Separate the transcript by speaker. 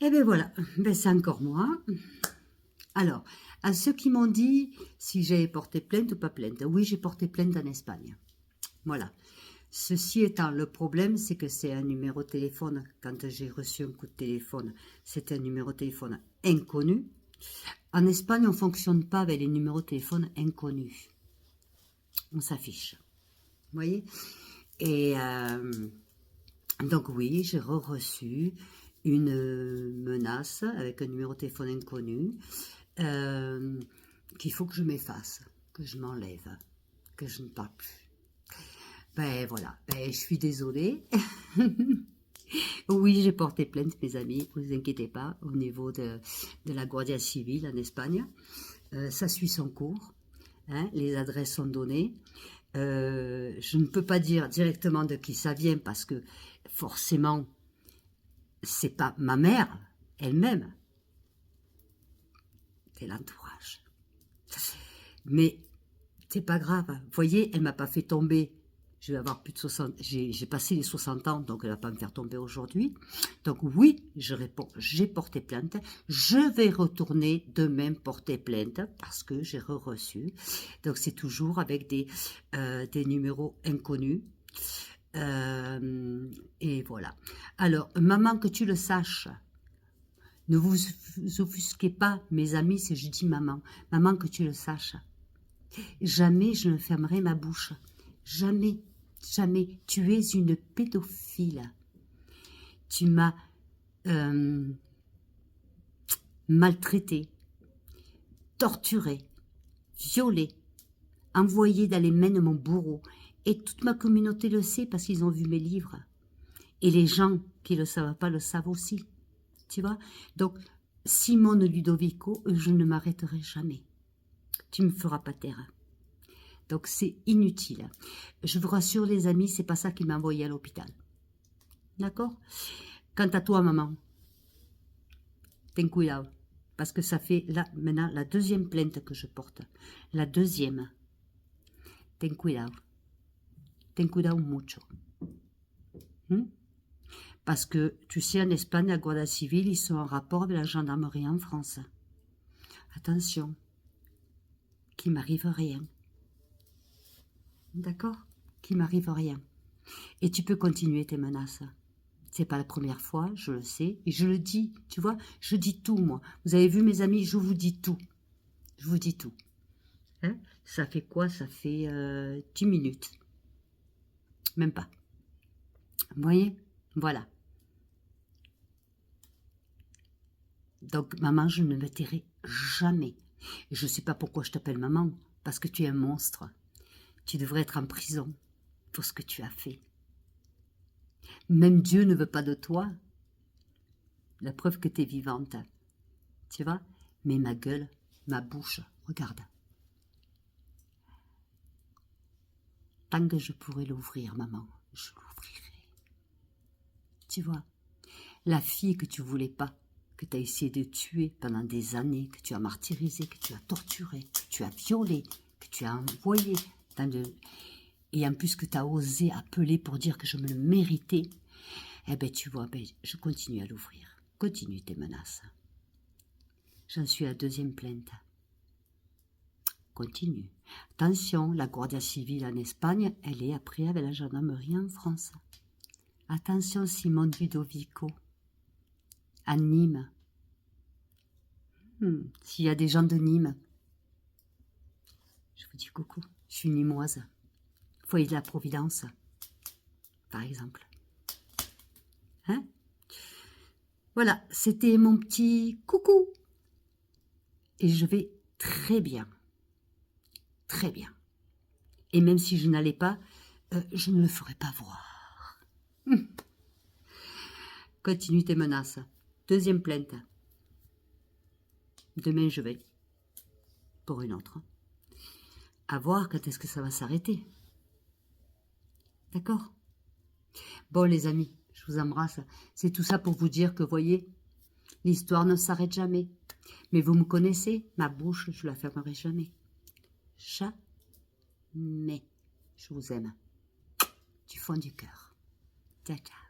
Speaker 1: Et bien voilà, ben, c'est encore moi. Alors, à ceux qui m'ont dit si j'avais porté plainte ou pas plainte. Oui, j'ai porté plainte en Espagne. Voilà. Ceci étant, le problème, c'est que c'est un numéro de téléphone. Quand j'ai reçu un coup de téléphone, c'était un numéro de téléphone inconnu. En Espagne, on ne fonctionne pas avec les numéros de téléphone inconnus. On s'affiche. Vous voyez? Et donc oui, j'ai reçu une menace avec un numéro de téléphone inconnu qu'il faut que je m'efface, que je m'enlève, que je ne parle plus. Ben voilà, ben, je suis désolée. Oui, j'ai porté plainte, mes amis, ne vous inquiétez pas, au niveau de la Guardia Civile en Espagne. Ça suit son cours, hein, les adresses sont données. Je ne peux pas dire directement de qui ça vient parce que forcément, c'est pas ma mère elle-même, c'est l'entourage. Mais c'est pas grave. Vous voyez, elle m'a pas fait tomber. Je vais avoir plus de 60. J'ai passé les 60 ans, donc elle va pas me faire tomber aujourd'hui. Donc oui, je réponds, j'ai porté plainte. Je vais retourner demain porter plainte parce que j'ai reçu. Donc c'est toujours avec des numéros inconnus. Et voilà. Alors, maman, que tu le saches, ne vous offusquez pas, mes amis, si je dis maman. Maman, que tu le saches. Jamais je ne fermerai ma bouche. Jamais, jamais. Tu es une pédophile. Tu m'as maltraité, torturé, violé, envoyé dans les mains de mon bourreau. Et toute ma communauté le sait parce qu'ils ont vu mes livres. Et les gens qui ne le savent pas le savent aussi. Tu vois? Donc, Simone Ludovico, je ne m'arrêterai jamais. Tu ne me feras pas taire. Donc, c'est inutile. Je vous rassure, les amis, c'est pas ça qui m'a envoyé à l'hôpital. D'accord? Quant à toi, maman, ten cuidado. Parce que ça fait là, maintenant la deuxième plainte que je porte. La deuxième. Ten cuidado. Ten cuidado mucho. Parce que, tu sais, en Espagne, la Guardia Civile, ils sont en rapport avec la gendarmerie en France. Attention, qu'il m'arrive rien. D'accord? Qu'il m'arrive rien. Et tu peux continuer tes menaces. C'est pas la première fois, je le sais, et je le dis, tu vois, je dis tout, moi. Vous avez vu, mes amis, je vous dis tout. Je vous dis tout. Hein? Ça fait quoi? Ça fait 10 minutes. Même pas. Vous voyez? Voilà. Donc, maman, je ne me tairai jamais. Et je ne sais pas pourquoi je t'appelle maman, parce que tu es un monstre. Tu devrais être en prison pour ce que tu as fait. Même Dieu ne veut pas de toi. La preuve que tu es vivante. Tu vois? Mais ma gueule, ma bouche, regarde. Tant que je pourrai l'ouvrir, maman, je l'ouvrirai. Tu vois? La fille que tu voulais pas, que tu as essayé de tuer pendant des années, que tu as martyrisé, que tu as torturé, que tu as violé, que tu as envoyé dans le... Et en plus que tu as osé appeler pour dire que je me le méritais, eh bien tu vois, ben, je continue à l'ouvrir. Continue tes menaces. J'en suis à la deuxième plainte. Continue. Attention, la Guardia Civile en Espagne, elle est après avec la gendarmerie en France. Attention, Simone Ludovico. À Nîmes. S'il y a des gens de Nîmes, je vous dis coucou. Je suis nîmoise. Foyer de la Providence, par exemple. Hein? Voilà, c'était mon petit coucou. Et je vais très bien. Très bien. Et même si je n'allais pas, je ne le ferai pas voir. Continue tes menaces. Deuxième plainte. Demain, je vais pour une autre. À voir quand est-ce que ça va s'arrêter. D'accord? Bon, les amis, je vous embrasse. C'est tout ça pour vous dire que, voyez, l'histoire ne s'arrête jamais. Mais vous me connaissez, ma bouche, je la fermerai jamais. Jamais. Je vous aime. Du fond du cœur. Ciao, ciao.